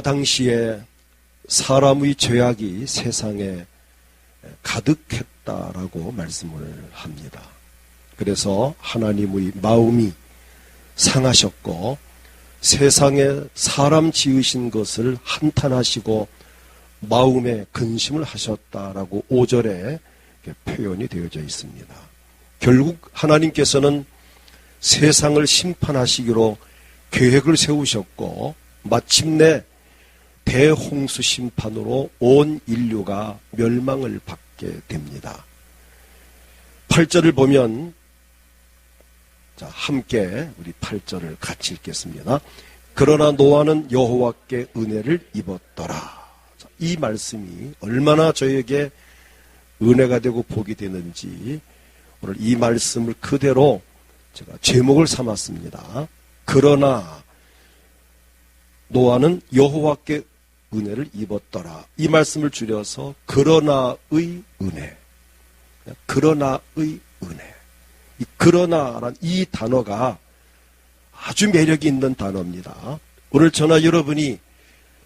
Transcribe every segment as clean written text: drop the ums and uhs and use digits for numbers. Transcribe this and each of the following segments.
당시에 사람의 죄악이 세상에 가득했다라고 말씀을 합니다. 그래서 하나님의 마음이 상하셨고 세상에 사람 지으신 것을 한탄하시고 마음에 근심을 하셨다라고 5절에 표현이 되어져 있습니다. 결국 하나님께서는 세상을 심판하시기로 계획을 세우셨고 마침내 대홍수 심판으로 온 인류가 멸망을 받게 됩니다. 8절을 보면 함께 우리 8절을 같이 읽겠습니다. 그러나 노아는 여호와께 은혜를 입었더라. 이 말씀이 얼마나 저에게 은혜가 되고 복이 되는지 오늘 이 말씀을 그대로 제가 제목을 삼았습니다. 그러나 노아는 여호와께 은혜를 입었더라. 이 말씀을 줄여서 그러나의 은혜. 그러나의 은혜. 이 그러나란 이 단어가 아주 매력이 있는 단어입니다. 오늘 저나 여러분이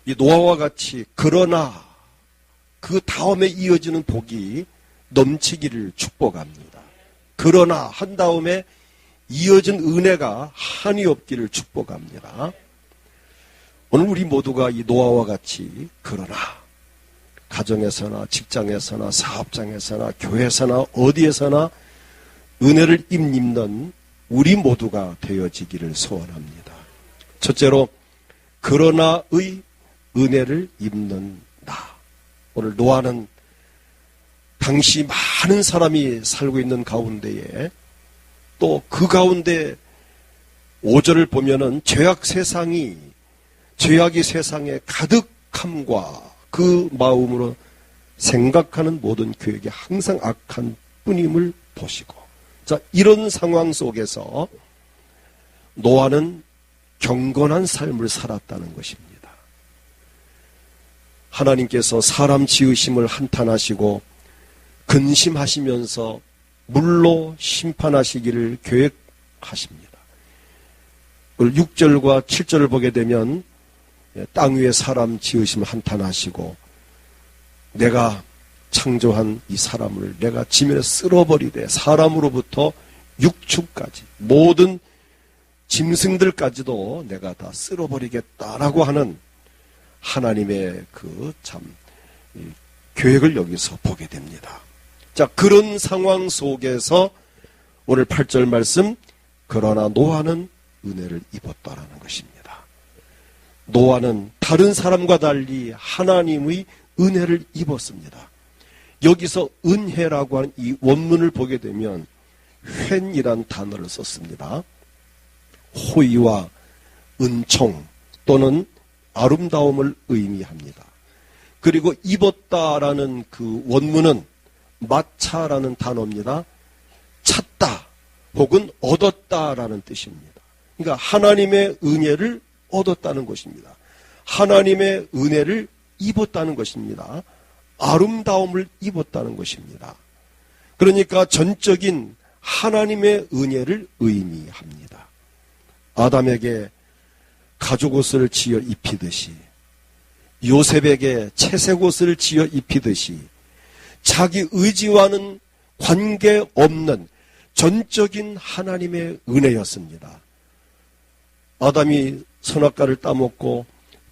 이 노아와 같이 그러나 그 다음에 이어지는 복이 넘치기를 축복합니다. 그러나 한 다음에 이어진 은혜가 한이 없기를 축복합니다. 오늘 우리 모두가 이 노아와 같이 그러나 가정에서나 직장에서나 사업장에서나 교회에서나 어디에서나 은혜를 입는 우리 모두가 되어지기를 소원합니다. 첫째로 그러나의 은혜를 입는 나. 오늘 노아는 당시 많은 사람이 살고 있는 가운데에 또 그 가운데 5절을 보면은 죄악이 세상에 가득함과 그 마음으로 생각하는 모든 계획이 항상 악한 뿐임을 보시고, 자, 이런 상황 속에서 노아는 경건한 삶을 살았다는 것입니다. 하나님께서 사람 지으심을 한탄하시고 근심하시면서 물로 심판하시기를 계획하십니다. 6절과 7절을 보게 되면 땅 위에 사람 지으심을 한탄하시고 내가 창조한 이 사람을 내가 지면에 쓸어버리되 사람으로부터 육축까지 모든 짐승들까지도 내가 다 쓸어버리겠다라고 하는 하나님의 그 참 계획을 여기서 보게 됩니다. 자, 그런 상황 속에서 오늘 8절 말씀, 그러나 노아는 은혜를 입었다라는 것입니다. 노아는 다른 사람과 달리 하나님의 은혜를 입었습니다. 여기서 은혜라고 하는 이 원문을 보게 되면 횡이란 단어를 썼습니다. 호의와 은총 또는 아름다움을 의미합니다. 그리고 입었다라는 그 원문은 마차라는 단어입니다. 찾다 혹은 얻었다라는 뜻입니다. 그러니까 하나님의 은혜를 얻었다는 것입니다. 하나님의 은혜를 입었다는 것입니다. 아름다움을 입었다는 것입니다. 그러니까 전적인 하나님의 은혜를 의미합니다. 아담에게 가죽옷을 지어 입히듯이 요셉에게 채색옷을 지어 입히듯이 자기 의지와는 관계없는 전적인 하나님의 은혜였습니다. 아담이 선악과를 따먹고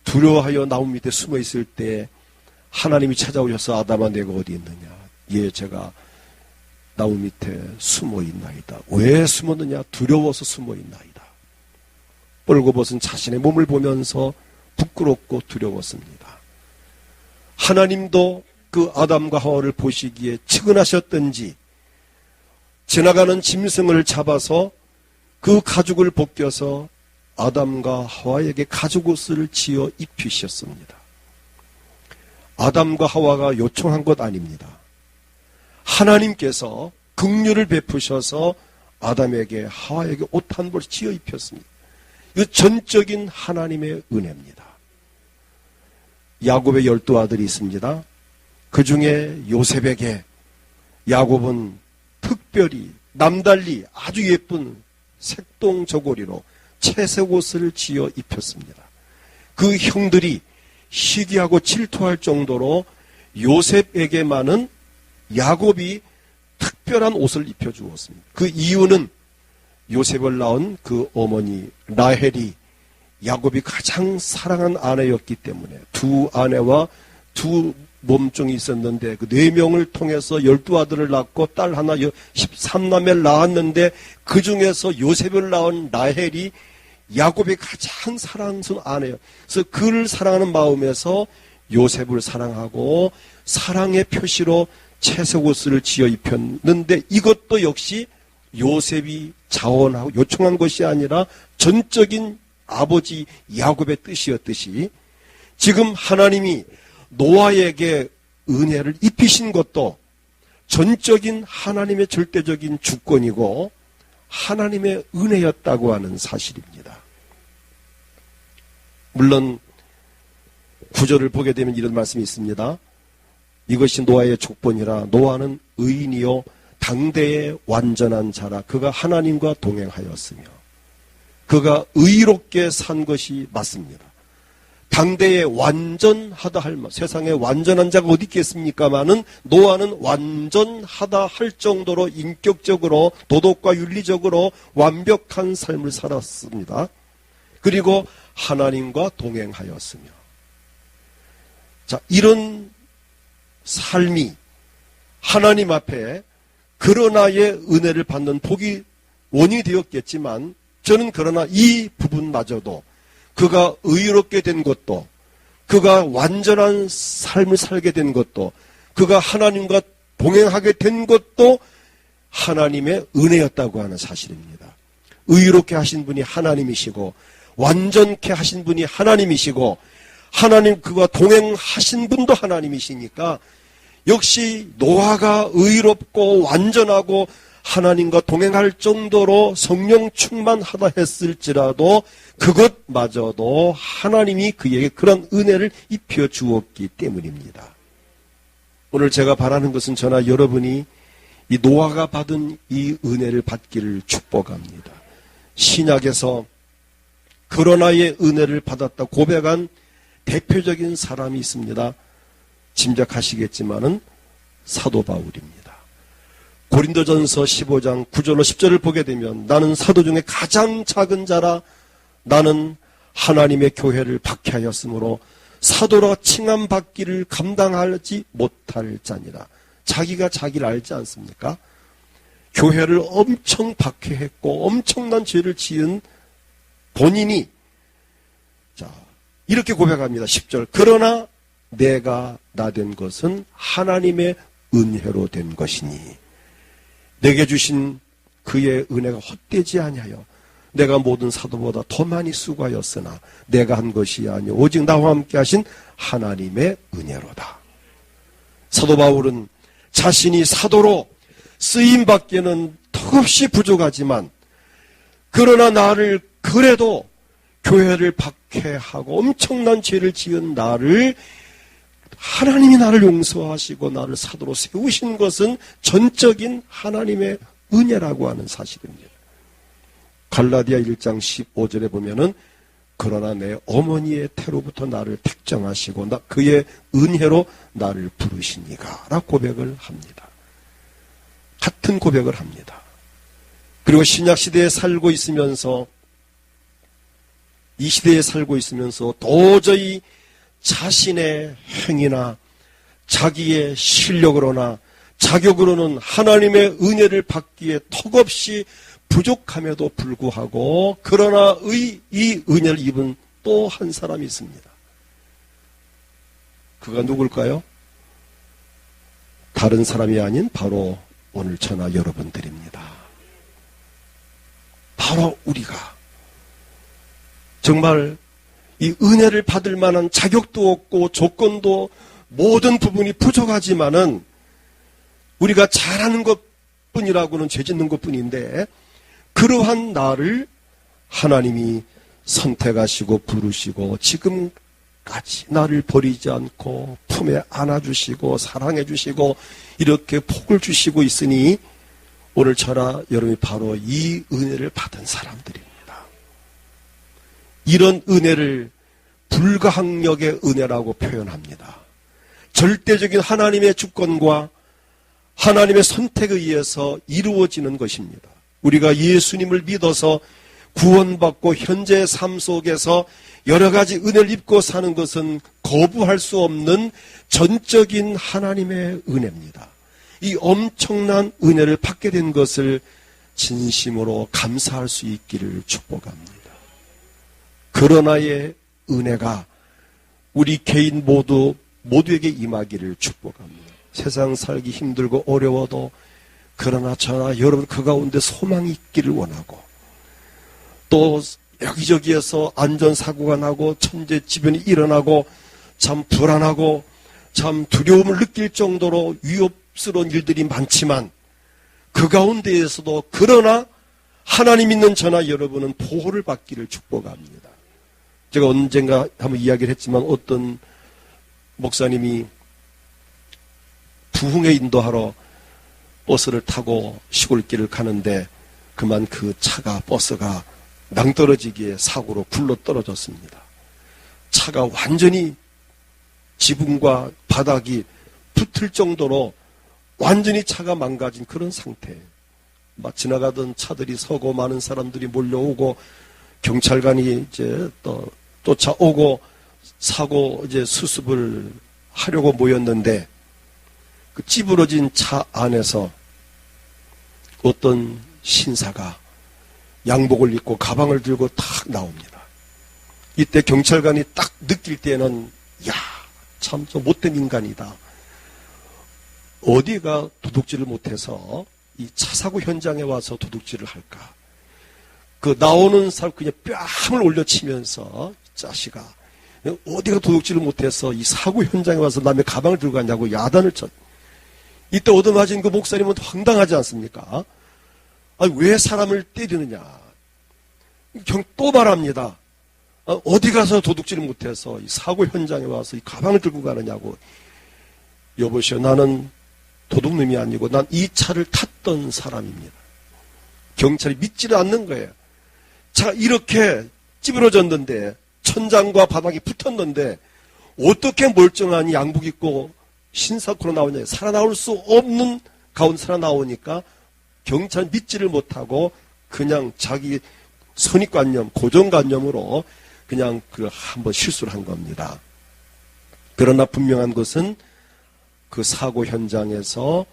두려워하여 나무 밑에 숨어 있을 때 하나님이 찾아오셔서 아담아 내가 어디 있느냐? 예, 제가 나무 밑에 숨어 있나이다. 왜 숨었느냐? 두려워서 숨어 있나이다. 뻘거벗은 자신의 몸을 보면서 부끄럽고 두려웠습니다. 하나님도 그 아담과 하와를 보시기에 측은하셨던지 지나가는 짐승을 잡아서 그 가죽을 벗겨서 아담과 하와에게 가죽옷을 지어 입히셨습니다. 아담과 하와가 요청한 것 아닙니다. 하나님께서 긍휼을 베푸셔서 아담에게 하와에게 옷 한 벌 지어 입혔습니다. 이 전적인 하나님의 은혜입니다. 야곱의 12아들이 있습니다. 그 중에 요셉에게 야곱은 특별히 남달리 아주 예쁜 색동 저고리로 채색옷을 지어 입혔습니다. 그 형들이 시기하고 질투할 정도로 요셉에게만은 야곱이 특별한 옷을 입혀주었습니다. 그 이유는 요셉을 낳은 그 어머니 라헬이 야곱이 가장 사랑한 아내였기 때문에 두 아내와 두 몸종이 있었는데 그 4명을 통해서 12아들을 낳고 딸 하나 13남매를 낳았는데 그 중에서 요셉을 낳은 라헬이 야곱이 가장 사랑스러운 아내예요. 그래서 그를 사랑하는 마음에서 요셉을 사랑하고 사랑의 표시로 채색 옷을 지어 입혔는데 이것도 역시 요셉이 자원하고 요청한 것이 아니라 전적인 아버지 야곱의 뜻이었듯이 지금 하나님이 노아에게 은혜를 입히신 것도 전적인 하나님의 절대적인 주권이고 하나님의 은혜였다고 하는 사실입니다. 물론 구절을 보게 되면 이런 말씀이 있습니다. 이것이 노아의 족본이라 노아는 의인이요 당대의 완전한 자라 그가 하나님과 동행하였으며 그가 의롭게 산 것이 맞습니다. 당대에 완전하다 할 말, 세상에 완전한 자가 어디 있겠습니까마는 노아는 완전하다 할 정도로 인격적으로 도덕과 윤리적으로 완벽한 삶을 살았습니다. 그리고 하나님과 동행하였으며 자, 이런 삶이 하나님 앞에 그러나의 은혜를 받는 복이 원인이 되었겠지만 저는 그러나 이 부분마저도 그가 의롭게 된 것도 그가 완전한 삶을 살게 된 것도 그가 하나님과 동행하게 된 것도 하나님의 은혜였다고 하는 사실입니다. 의롭게 하신 분이 하나님이시고 완전케 하신 분이 하나님이시고 하나님 그가 동행하신 분도 하나님이시니까 역시 노아가 의롭고 완전하고 하나님과 동행할 정도로 성령 충만하다 했을지라도 그것마저도 하나님이 그에게 그런 은혜를 입혀 주었기 때문입니다. 오늘 제가 바라는 것은 저나 여러분이 이 노아가 받은 이 은혜를 받기를 축복합니다. 신약에서 그러나의 은혜를 받았다 고백한 대표적인 사람이 있습니다. 짐작하시겠지만은 사도 바울입니다. 고린도전서 15장 9절로 10절을 보게 되면 나는 사도 중에 가장 작은 자라 나는 하나님의 교회를 박해하였으므로 사도라 칭함받기를 감당하지 못할 자니라. 자기가 자기를 알지 않습니까? 교회를 엄청 박해했고 엄청난 죄를 지은 본인이 자 이렇게 고백합니다. 10절 그러나 내가 나 된 것은 하나님의 은혜로 된 것이니 내게 주신 그의 은혜가 헛되지 아니하여 내가 모든 사도보다 더 많이 수고하였으나 내가 한 것이 아니오 오직 나와 함께 하신 하나님의 은혜로다. 사도 바울은 자신이 사도로 쓰임받기에는 턱없이 부족하지만 그러나 나를 그래도 교회를 박해하고 엄청난 죄를 지은 나를 하나님이 나를 용서하시고 나를 사도로 세우신 것은 전적인 하나님의 은혜라고 하는 사실입니다. 갈라디아 1장 15절에 보면은 그러나 내 어머니의 태로부터 나를 택정하시고 그의 은혜로 나를 부르시니가 라고 고백을 합니다. 같은 고백을 합니다. 그리고 신약시대에 살고 있으면서 이 시대에 살고 있으면서 도저히 자신의 행위나 자기의 실력으로나 자격으로는 하나님의 은혜를 받기에 턱없이 부족함에도 불구하고 그러나 이 은혜를 입은 또 한 사람이 있습니다. 그가 누굴까요? 다른 사람이 아닌 바로 오늘 저나 여러분들입니다. 바로 우리가 정말 이 은혜를 받을 만한 자격도 없고 조건도 모든 부분이 부족하지만은 우리가 잘하는 것뿐이라고는 죄 짓는 것뿐인데 그러한 나를 하나님이 선택하시고 부르시고 지금까지 나를 버리지 않고 품에 안아주시고 사랑해주시고 이렇게 복을 주시고 있으니 오늘 저나 여러분이 바로 이 은혜를 받은 사람들입니다. 이런 은혜를 불가항력의 은혜라고 표현합니다. 절대적인 하나님의 주권과 하나님의 선택에 의해서 이루어지는 것입니다. 우리가 예수님을 믿어서 구원받고 현재의 삶 속에서 여러 가지 은혜를 입고 사는 것은 거부할 수 없는 전적인 하나님의 은혜입니다. 이 엄청난 은혜를 받게 된 것을 진심으로 감사할 수 있기를 축복합니다. 그러나의 은혜가 우리 개인 모두에게 임하기를 축복합니다. 세상 살기 힘들고 어려워도 그러나 저나 여러분 그 가운데 소망이 있기를 원하고, 또 여기저기에서 안전사고가 나고 천재지변이 일어나고 참 불안하고 참 두려움을 느낄 정도로 위협스러운 일들이 많지만, 그 가운데에서도 그러나 하나님 있는 저나 여러분은 보호를 받기를 축복합니다. 제가 언젠가 한번 이야기를 했지만, 어떤 목사님이 부흥회 인도하러 버스를 타고 시골길을 가는데 그만 그 차가, 버스가 낭떠러지기에 사고로 굴러 떨어졌습니다. 차가 완전히 지붕과 바닥이 붙을 정도로 완전히 차가 망가진 그런 상태. 막 지나가던 차들이 서고 많은 사람들이 몰려오고 경찰관이 이제 또 쫓아오고 사고 이제 수습을 하려고 모였는데, 그 찌부러진 차 안에서 어떤 신사가 양복을 입고 가방을 들고 탁 나옵니다. 이때 경찰관이 딱 느낄 때는 야, 참 저 못된 인간이다. 어디가 도둑질을 못해서 이 차 사고 현장에 와서 도둑질을 할까? 그 나오는 사람 그냥 뺨을 올려치면서 자식아, 어디가 도둑질을 못해서 이 사고 현장에 와서 남의 가방을 들고 갔냐고 야단을 쳤. 이때 얻어맞은 그 목사님은 황당하지 않습니까? 아니, 왜 사람을 때리느냐? 또 말합니다. 어디 가서 도둑질을 못해서 이 사고 현장에 와서 이 가방을 들고 가느냐고. 여보시오, 나는 도둑놈이 아니고 난 이 차를 탔던 사람입니다. 경찰이 믿지를 않는 거예요. 차가 이렇게 찌부러졌는데, 천장과 바닥이 붙었는데 어떻게 멀쩡한 양복 입고 신사코로 나오냐. 살아나올 수 없는 가운데 살아나오니까 경찰 믿지를 못하고 그냥 자기 선입관념, 고정관념으로 그냥 그 한번 실수를 한 겁니다. 그러나 분명한 것은 그 사고 현장에서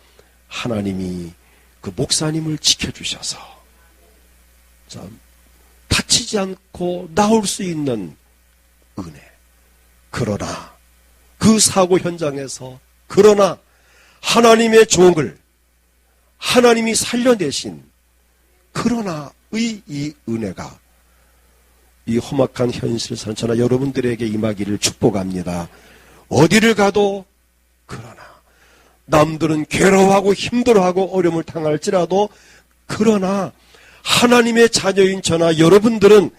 하나님이 그 목사님을 지켜주셔서 다치지 않고 나올 수 있는 은혜. 그러나 그 사고 현장에서 그러나 하나님의 종을 하나님이 살려내신 그러나의 이 은혜가 이 험악한 현실에서 저나 여러분들에게 임하기를 축복합니다. 어디를 가도 그러나 남들은 괴로워하고 힘들어하고 어려움을 당할지라도 그러나 하나님의 자녀인 저나 여러분들은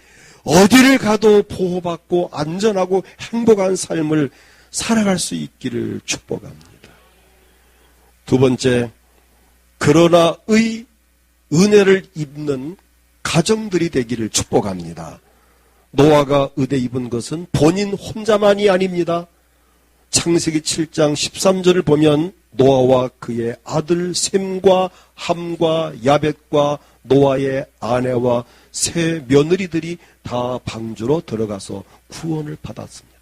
어디를 가도 보호받고 안전하고 행복한 삶을 살아갈 수 있기를 축복합니다. 두 번째, 그러나의 은혜를 입는 가정들이 되기를 축복합니다. 노아가 은혜 입은 것은 본인 혼자만이 아닙니다. 창세기 7장 13절을 보면 노아와 그의 아들 셈과 함과 야벳과 노아의 아내와 세 며느리들이 다 방주로 들어가서 구원을 받았습니다.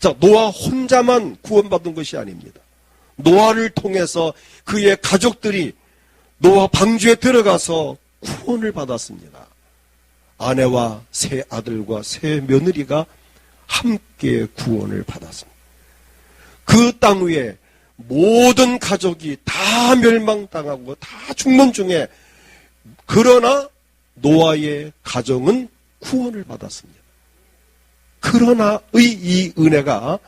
자, 노아 혼자만 구원받은 것이 아닙니다. 노아를 통해서 그의 가족들이 노아 방주에 들어가서 구원을 받았습니다. 아내와 세 아들과 세 며느리가 함께 구원을 받았습니다. 그 땅 위에 모든 가족이 다 멸망당하고 다 죽는 중에 그러나 노아의 가정은 구원을 받았습니다. 그러나의 이 은혜가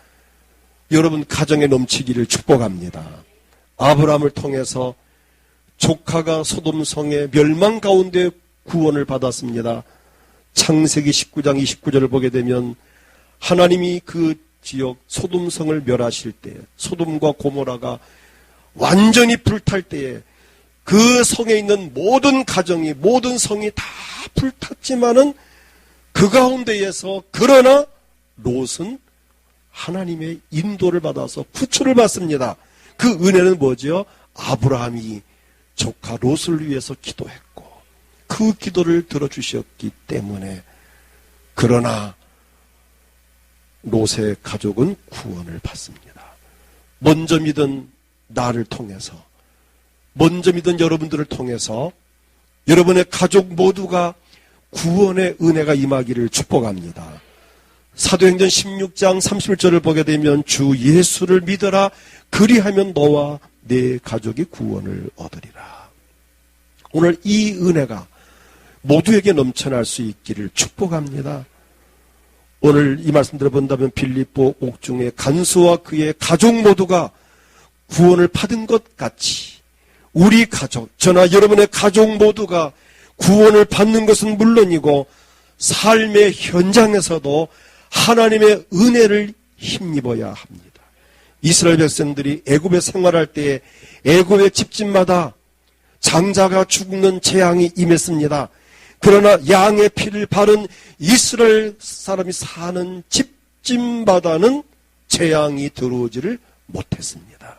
여러분 가정에 넘치기를 축복합니다. 아브라함을 통해서 조카가 소돔성의 멸망 가운데 구원을 받았습니다. 창세기 19장 29절을 보게 되면 하나님이 그 지역 소돔성을 멸하실 때, 소돔과 고모라가 완전히 불탈 때에 그 성에 있는 모든 가정이, 모든 성이 다 불탔지만은 그 가운데에서 그러나 롯은 하나님의 인도를 받아서 구출을 받습니다. 그 은혜는 뭐죠? 아브라함이 조카 롯을 위해서 기도했고 그 기도를 들어주셨기 때문에. 그러나 롯의 가족은 구원을 받습니다. 먼저 믿은 나를 통해서, 먼저 믿은 여러분들을 통해서 여러분의 가족 모두가 구원의 은혜가 임하기를 축복합니다. 사도행전 16장 31절을 보게 되면 주 예수를 믿어라 그리하면 너와 내 가족이 구원을 얻으리라. 오늘 이 은혜가 모두에게 넘쳐날 수 있기를 축복합니다. 오늘 이 말씀 들어본다면 빌립보 옥중의 간수와 그의 가족 모두가 구원을 받은 것 같이 우리 가족, 저나 여러분의 가족 모두가 구원을 받는 것은 물론이고 삶의 현장에서도 하나님의 은혜를 힘입어야 합니다. 이스라엘 백성들이 애굽에 생활할 때에 애굽의 집집마다 장자가 죽는 재앙이 임했습니다. 그러나 양의 피를 바른 이스라엘 사람이 사는 집집마다는 재앙이 들어오지를 못했습니다.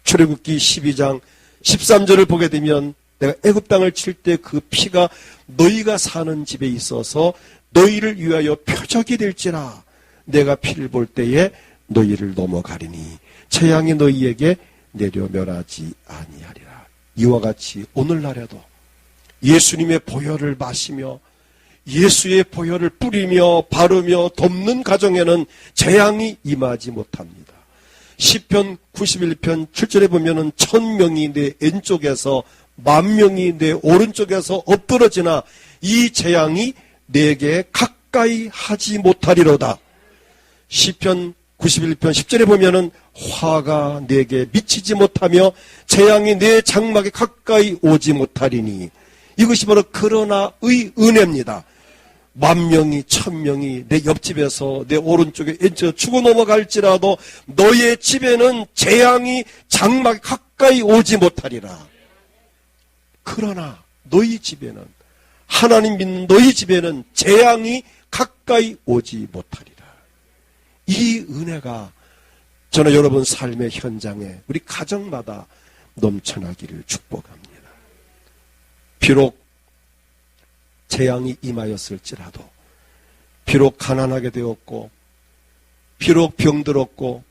출애굽기 12장 13절을 보게 되면 내가 애굽 땅을 칠 때 그 피가 너희가 사는 집에 있어서 너희를 위하여 표적이 될지라 내가 피를 볼 때에 너희를 넘어가리니 재앙이 너희에게 내려 멸하지 아니하리라. 이와 같이 오늘날에도 예수님의 보혈을 마시며 예수의 보혈을 뿌리며 바르며 덮는 가정에는 재앙이 임하지 못합니다. 시편 91편 7절에 보면은 1000명이 내 왼쪽에서 10,000명이 내 오른쪽에서 엎드러지나 이 재앙이 내게 가까이 하지 못하리로다. 시편 91편 10절에 보면은 화가 내게 미치지 못하며 재앙이 내 장막에 가까이 오지 못하리니 이것이 바로 그러나의 은혜입니다. 10,000명이 1,000명이 내 옆집에서 내 오른쪽에 죽어 넘어갈지라도 너의 집에는 재앙이 장막에 가까이 오지 못하리라. 그러나 너희 집에는, 하나님 믿는 너희 집에는 재앙이 가까이 오지 못하리라. 이 은혜가 저는 여러분 삶의 현장에 우리 가정마다 넘쳐나기를 축복합니다. 비록 재앙이 임하였을지라도, 비록 가난하게 되었고, 비록 병들었고,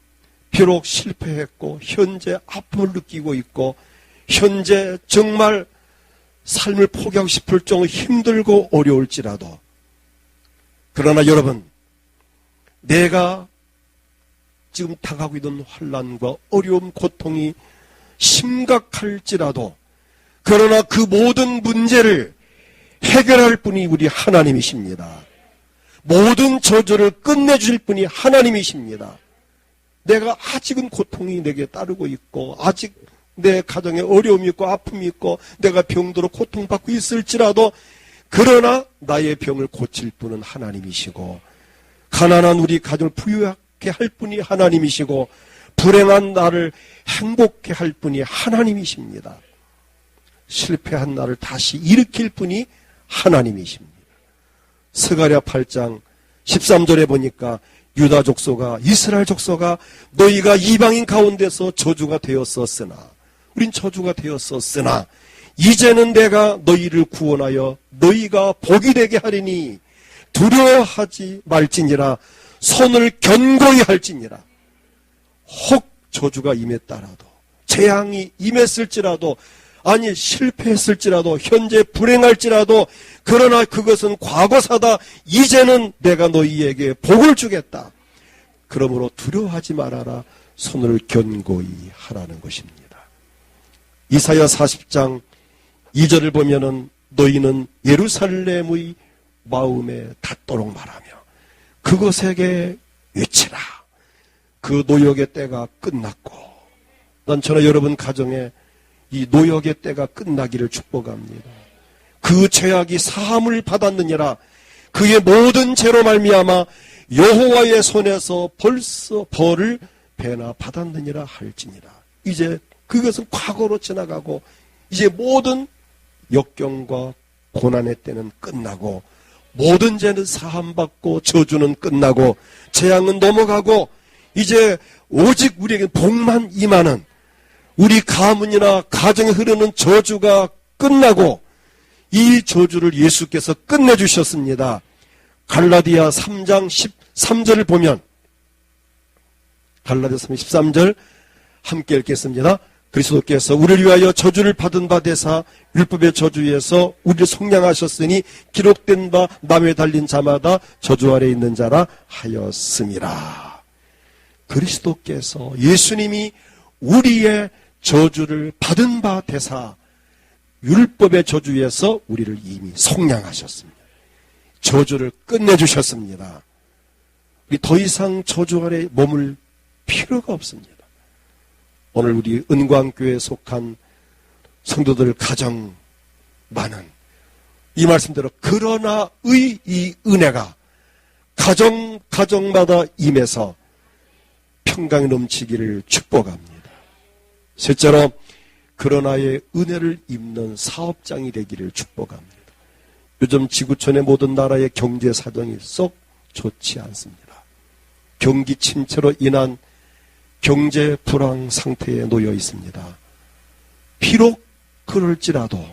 비록 실패했고, 현재 아픔을 느끼고 있고, 현재 정말 삶을 포기하고 싶을 정도로 힘들고 어려울지라도, 그러나 여러분, 내가 지금 당하고 있는 환난과 어려움, 고통이 심각할지라도, 그러나 그 모든 문제를 해결할 분이 우리 하나님이십니다. 모든 저주를 끝내주실 분이 하나님이십니다. 내가 아직은 고통이 내게 따르고 있고, 아직 내 가정에 어려움이 있고 아픔이 있고 내가 병들어 고통받고 있을지라도, 그러나 나의 병을 고칠 분은 하나님이시고, 가난한 우리 가정을 부유하게 할 분이 하나님이시고, 불행한 나를 행복해 할 분이 하나님이십니다. 실패한 나를 다시 일으킬 분이 하나님이십니다. 스가랴 8장 13절에 보니까 유다 족속아, 이스라엘 족속아, 너희가 이방인 가운데서 저주가 되었었으나, 우린 저주가 되었었으나 이제는 내가 너희를 구원하여 너희가 복이 되게 하리니 두려워하지 말지니라. 손을 견고히 할지니라. 혹 저주가 임했다라도, 재앙이 임했을지라도, 아니 실패했을지라도, 현재 불행할지라도, 그러나 그것은 과거사다. 이제는 내가 너희에게 복을 주겠다. 그러므로 두려워하지 말아라. 손을 견고히 하라는 것입니다. 이사야 40장 2절을 보면은 너희는 예루살렘의 마음에 닿도록 말하며 그것에게 외치라. 그 노역의 때가 끝났고, 난 저나 여러분 가정에 이 노역의 때가 끝나기를 축복합니다. 그 죄악이 사함을 받았느니라. 그의 모든 죄로 말미암아 여호와의 손에서 벌써 벌을 배나 받았느니라 할지니라. 이제 그것은 과거로 지나가고, 이제 모든 역경과 고난의 때는 끝나고 모든 죄는 사함받고 저주는 끝나고 재앙은 넘어가고 이제 오직 우리에게 복만 임하는, 우리 가문이나 가정에 흐르는 저주가 끝나고 이 저주를 예수께서 끝내주셨습니다. 갈라디아 3장 13절을 보면, 갈라디아 3장 13절 함께 읽겠습니다. 그리스도께서 우리를 위하여 저주를 받은 바 되사 율법의 저주에서 우리를 속량하셨으니 기록된 바 나무에 달린 자마다 저주 아래 있는 자라 하였음이라. 그리스도께서, 예수님이 우리의 저주를 받은 바 되사 율법의 저주에서 우리를 이미 속량하셨습니다. 저주를 끝내주셨습니다. 우리 더 이상 저주 아래 머물 필요가 없습니다. 오늘 우리 은광교회에 속한 성도들 가정 많은 이 말씀대로 그러나의 이 은혜가 가정마다 임해서 평강이 넘치기를 축복합니다. 셋째로 그러나의 은혜를 입는 사업장이 되기를 축복합니다. 요즘 지구촌의 모든 나라의 경제 사정이 썩 좋지 않습니다. 경기 침체로 인한 경제 불황 상태에 놓여 있습니다. 비록 그럴지라도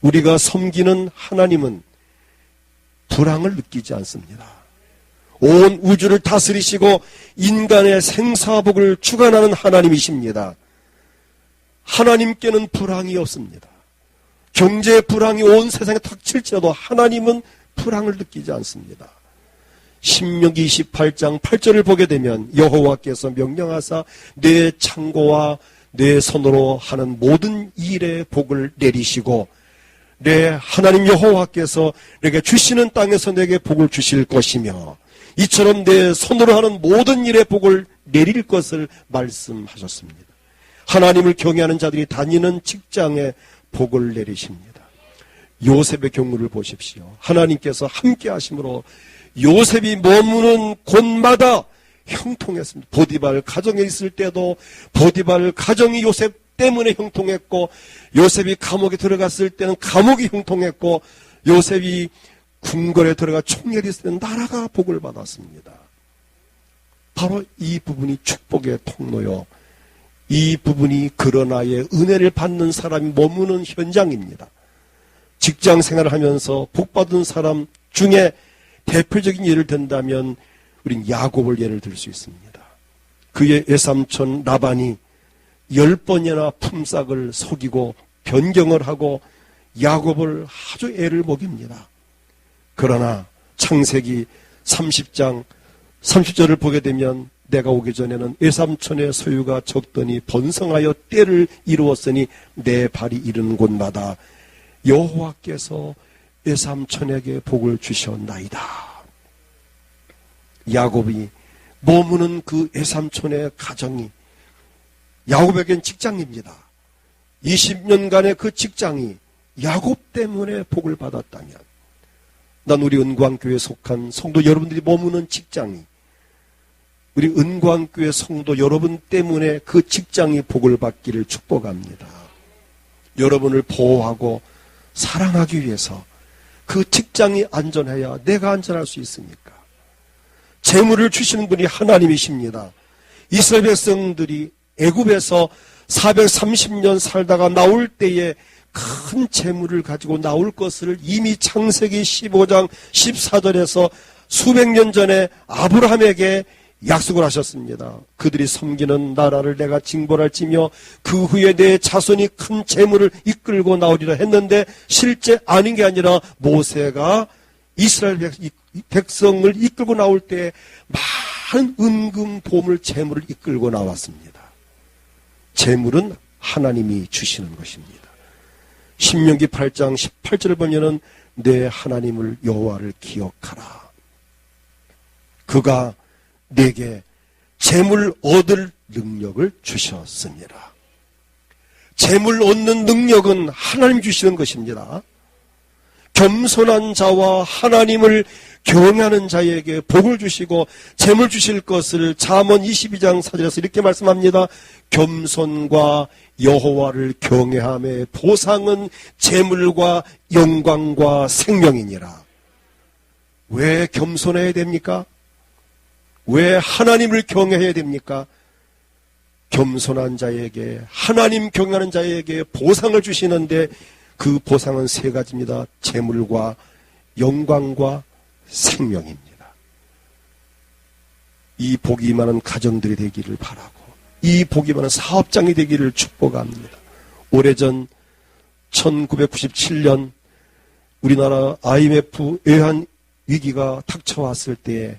우리가 섬기는 하나님은 불황을 느끼지 않습니다. 온 우주를 다스리시고 인간의 생사복을 주관하는 하나님이십니다. 하나님께는 불황이 없습니다. 경제 불황이 온 세상에 닥칠지라도 하나님은 불황을 느끼지 않습니다. 신명기 28장 8절을 보게 되면 여호와께서 명령하사 내 창고와 내 손으로 하는 모든 일에 복을 내리시고 내 하나님 여호와께서 내게 주시는 땅에서 내게 복을 주실 것이며 이처럼 내 손으로 하는 모든 일에 복을 내릴 것을 말씀하셨습니다. 하나님을 경외하는 자들이 다니는 직장에 복을 내리십니다. 요셉의 경우를 보십시오. 하나님께서 함께 하심으로 요셉이 머무는 곳마다 형통했습니다. 보디발 가정에 있을 때도 보디발 가정이 요셉 때문에 형통했고, 요셉이 감옥에 들어갔을 때는 감옥이 형통했고, 요셉이 궁궐에 들어가 총열이 있을 때는 나라가 복을 받았습니다. 바로 이 부분이 축복의 통로요, 이 부분이 그러나의 은혜를 받는 사람이 머무는 현장입니다. 직장 생활을 하면서 복받은 사람 중에 대표적인 예를 든다면 우린 야곱을 예를 들 수 있습니다. 그의 외삼촌 라반이 10번이나 품삯을 속이고 변경을 하고 야곱을 아주 애를 먹입니다. 그러나 창세기 30장 30절을 보게 되면 내가 오기 전에는 외삼촌의 소유가 적더니 번성하여 때를 이루었으니 내 발이 이르는 곳마다 여호와께서 외삼촌에게 복을 주셨나이다. 야곱이 머무는 그 외삼촌의 가정이 야곱에겐 직장입니다. 20년간의 그 직장이 야곱 때문에 복을 받았다면, 난 우리 은광교회에 속한 성도 여러분들이 머무는 직장이, 우리 은광교회 성도 여러분 때문에 그 직장이 복을 받기를 축복합니다. 여러분을 보호하고 사랑하기 위해서 그 직장이 안전해야 내가 안전할 수 있습니까? 재물을 주시는 분이 하나님이십니다. 이스라엘 백성들이 애굽에서 430년 살다가 나올 때에 큰 재물을 가지고 나올 것을 이미 창세기 15장 14절에서 수백 년 전에 아브라함에게 약속을 하셨습니다. 그들이 섬기는 나라를 내가 징벌할지며 그 후에 내 자손이 큰 재물을 이끌고 나오리라 했는데 실제 아닌 게 아니라 모세가 이스라엘 백성을 이끌고 나올 때 많은 은금, 보물, 재물을 이끌고 나왔습니다. 재물은 하나님이 주시는 것입니다. 신명기 8장 18절을 보면은 내 하나님을 여호와를 기억하라. 그가 내게 재물 얻을 능력을 주셨습니다. 재물 얻는 능력은 하나님 주시는 것입니다. 겸손한 자와 하나님을 경외하는 자에게 복을 주시고 재물 주실 것을 잠언 22장 4절에서 이렇게 말씀합니다. 겸손과 여호와를 경외함의 보상은 재물과 영광과 생명이니라. 왜 겸손해야 됩니까? 왜 하나님을 경외해야 됩니까? 겸손한 자에게, 하나님 경외하는 자에게 보상을 주시는데 그 보상은 세 가지입니다. 재물과 영광과 생명입니다. 이 복이 많은 가정들이 되기를 바라고, 이 복이 많은 사업장이 되기를 축복합니다. 오래전 1997년 우리나라 IMF 외환 위기가 닥쳐왔을 때에,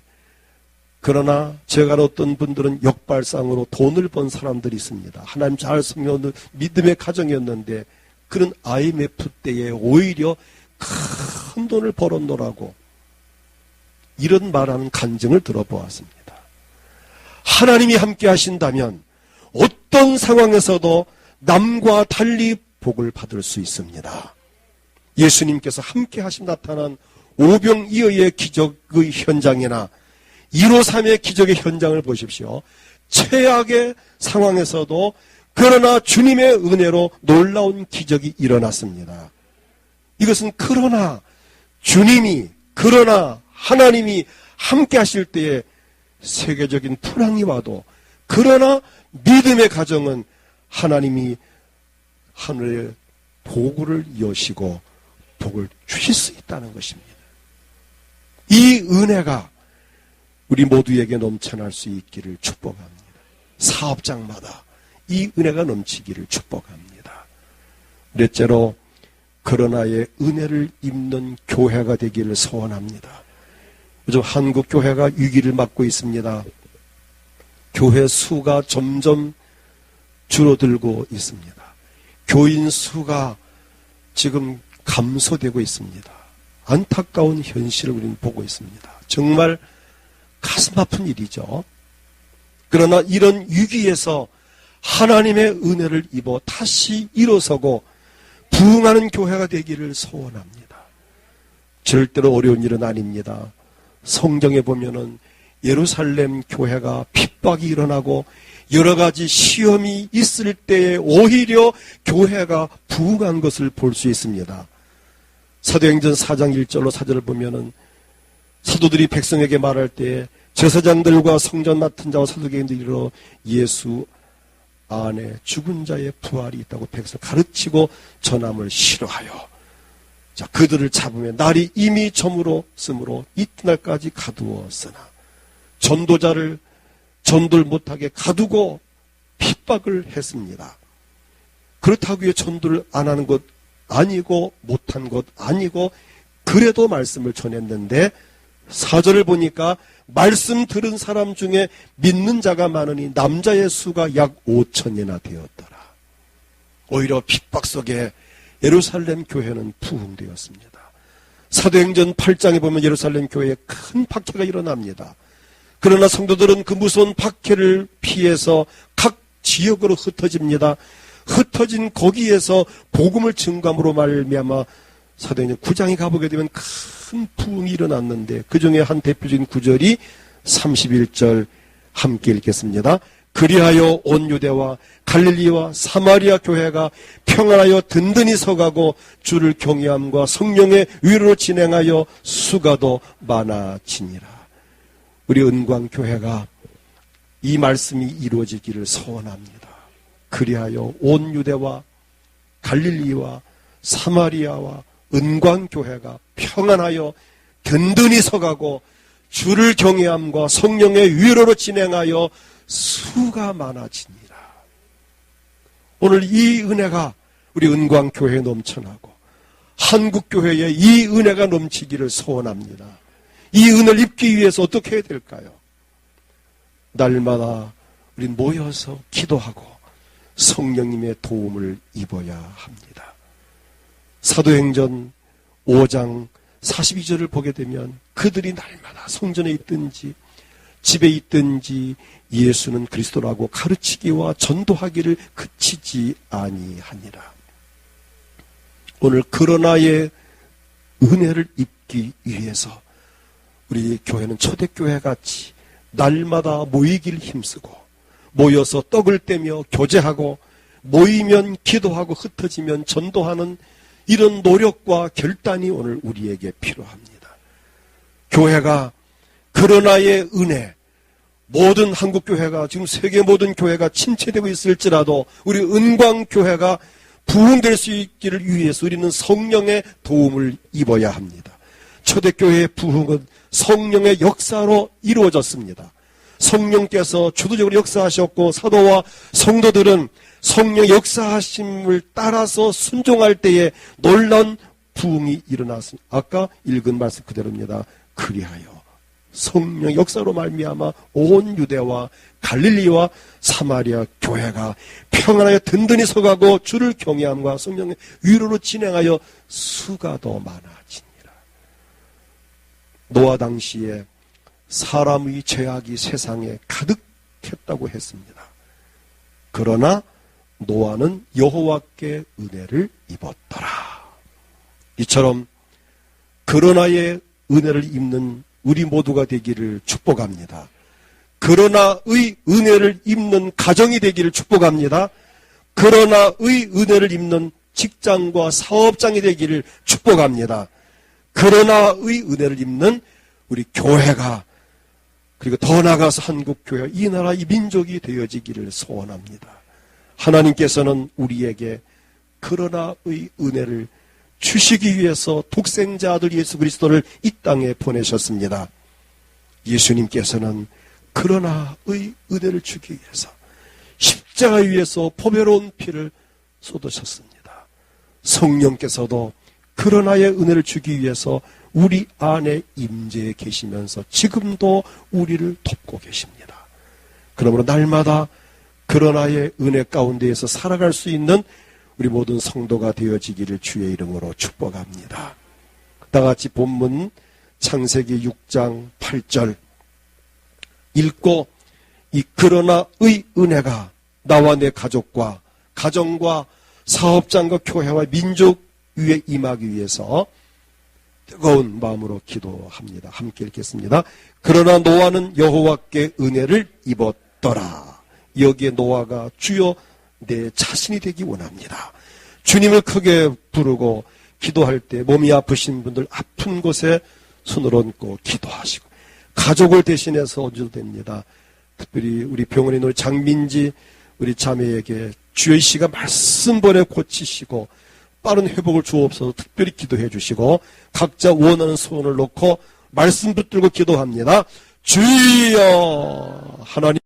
그러나 제가 아는 어떤 분들은 역발상으로 돈을 번 사람들이 있습니다. 하나님 잘 섬기는 믿음의 가정이었는데 그런 IMF 때에 오히려 큰 돈을 벌었노라고 이런 말하는 간증을 들어보았습니다. 하나님이 함께 하신다면 어떤 상황에서도 남과 달리 복을 받을 수 있습니다. 예수님께서 함께 하심 나타난 오병이어의 기적의 현장이나 153의 기적의 현장을 보십시오. 최악의 상황에서도 그러나 주님의 은혜로 놀라운 기적이 일어났습니다. 이것은 그러나 주님이, 그러나 하나님이 함께 하실 때에 세계적인 풍랑이 와도, 그러나 믿음의 가정은 하나님이 하늘의 보구를 여시고 복을 주실 수 있다는 것입니다. 이 은혜가 우리 모두에게 넘쳐날 수 있기를 축복합니다. 사업장마다 이 은혜가 넘치기를 축복합니다. 넷째로, 그러나의 은혜를 입는 교회가 되기를 소원합니다. 요즘 한국 교회가 위기를 맞고 있습니다. 교회 수가 점점 줄어들고 있습니다. 교인 수가 지금 감소되고 있습니다. 안타까운 현실을 우리는 보고 있습니다. 정말 가슴 아픈 일이죠. 그러나 이런 위기에서 하나님의 은혜를 입어 다시 일어서고 부흥하는 교회가 되기를 소원합니다. 절대로 어려운 일은 아닙니다. 성경에 보면은 예루살렘 교회가 핍박이 일어나고 여러 가지 시험이 있을 때에 오히려 교회가 부흥한 것을 볼 수 있습니다. 사도행전 4장 1절로 4절을 보면은 사도들이 백성에게 말할 때 제사장들과 성전 맡은 자와 사두개인들이 이르러 예수 안에 죽은 자의 부활이 있다고 백성 가르치고 전함을 싫어하여, 자, 그들을 잡으면 날이 이미 저물었으므로 이튿날까지 가두었으나 전도자를 전도를 못하게 가두고 핍박을 했습니다. 그렇다고 해서 전도를 안 하는 것 아니고 못한 것 아니고 그래도 말씀을 전했는데 4절을 보니까 말씀 들은 사람 중에 믿는 자가 많으니 남자의 수가 약 5천이나 되었더라. 오히려 핍박 속에 예루살렘 교회는 부흥되었습니다. 사도행전 8장에 보면 예루살렘 교회에 큰 박해가 일어납니다. 그러나 성도들은 그 무서운 박해를 피해서 각 지역으로 흩어집니다. 흩어진 거기에서 복음을 증감으로 말미암아 사도행전 9장에 가보게 되면 큰 부흥이 일어났는데 그 중에 한 대표적인 구절이 31절 함께 읽겠습니다. 그리하여 온 유대와 갈릴리와 사마리아 교회가 평안하여 든든히 서가고 주를 경외함과 성령의 위로로 진행하여 수가도 많아지니라. 우리 은광교회가 이 말씀이 이루어지기를 소원합니다. 그리하여 온 유대와 갈릴리와 사마리아와 은광교회가 평안하여 든든히 서가고 주를 경외함과 성령의 위로로 진행하여 수가 많아지니라. 오늘 이 은혜가 우리 은광교회에 넘쳐나고 한국교회에 이 은혜가 넘치기를 소원합니다. 이 은혜를 입기 위해서 어떻게 해야 될까요? 날마다 우리 모여서 기도하고 성령님의 도움을 입어야 합니다. 사도행전 5장 42절을 보게 되면 그들이 날마다 성전에 있든지 집에 있든지 예수는 그리스도라고 가르치기와 전도하기를 그치지 아니하니라. 오늘 그러나의 은혜를 입기 위해서 우리 교회는 초대교회 같이 날마다 모이길 힘쓰고 모여서 떡을 떼며 교제하고 모이면 기도하고 흩어지면 전도하는 이런 노력과 결단이 오늘 우리에게 필요합니다. 교회가 그러나의 은혜, 모든 한국교회가 지금 세계 모든 교회가 침체되고 있을지라도 우리 은광교회가 부흥될 수 있기를 위해서 우리는 성령의 도움을 입어야 합니다. 초대교회의 부흥은 성령의 역사로 이루어졌습니다. 성령께서 주도적으로 역사하셨고 사도와 성도들은 성령 역사하심을 따라서 순종할 때에 놀라운 부흥이 일어났습니다. 아까 읽은 말씀 그대로입니다. 그리하여 성령 역사로 말미암아 온 유대와 갈릴리와 사마리아 교회가 평안하여 든든히 서가고 주를 경외함과 성령의 위로로 진행하여 수가 더 많아지니라. 노아 당시에 사람의 죄악이 세상에 가득했다고 했습니다. 그러나 노아는 여호와께 은혜를 입었더라. 이처럼 그러나의 은혜를 입는 우리 모두가 되기를 축복합니다. 그러나의 은혜를 입는 가정이 되기를 축복합니다. 그러나의 은혜를 입는 직장과 사업장이 되기를 축복합니다. 그러나의 은혜를 입는 우리 교회가 그리고 더 나아가서 한국교회, 이 나라, 이 민족이 되어지기를 소원합니다. 하나님께서는 우리에게 그러나의 은혜를 주시기 위해서 독생자 아들 예수 그리스도를 이 땅에 보내셨습니다. 예수님께서는 그러나의 은혜를 주기 위해서 십자가 위에서 보배로운 피를 쏟으셨습니다. 성령께서도 그러나의 은혜를 주기 위해서 우리 안에 임재해 계시면서 지금도 우리를 돕고 계십니다. 그러므로 날마다 그러나의 은혜 가운데에서 살아갈 수 있는 우리 모든 성도가 되어지기를 주의 이름으로 축복합니다. 다같이 본문 창세기 6장 8절 읽고 이 그러나의 은혜가 나와 내 가족과 가정과 사업장과 교회와 민족 위에 임하기 위해서 뜨거운 마음으로 기도합니다. 함께 읽겠습니다. 그러나 노아는 여호와께 은혜를 입었더라. 여기에 노아가 주여 내 자신이 되기 원합니다. 주님을 크게 부르고 기도할 때 몸이 아프신 분들 아픈 곳에 손을 얹고 기도하시고 가족을 대신해서 얹어도 됩니다. 특별히 우리 병원에 있는 장민지 우리 자매에게 주의 씨가 말씀 보내 고치시고 빠른 회복을 주옵소서 특별히 기도해 주시고 각자 원하는 소원을 놓고 말씀 붙들고 기도합니다. 주여 하나님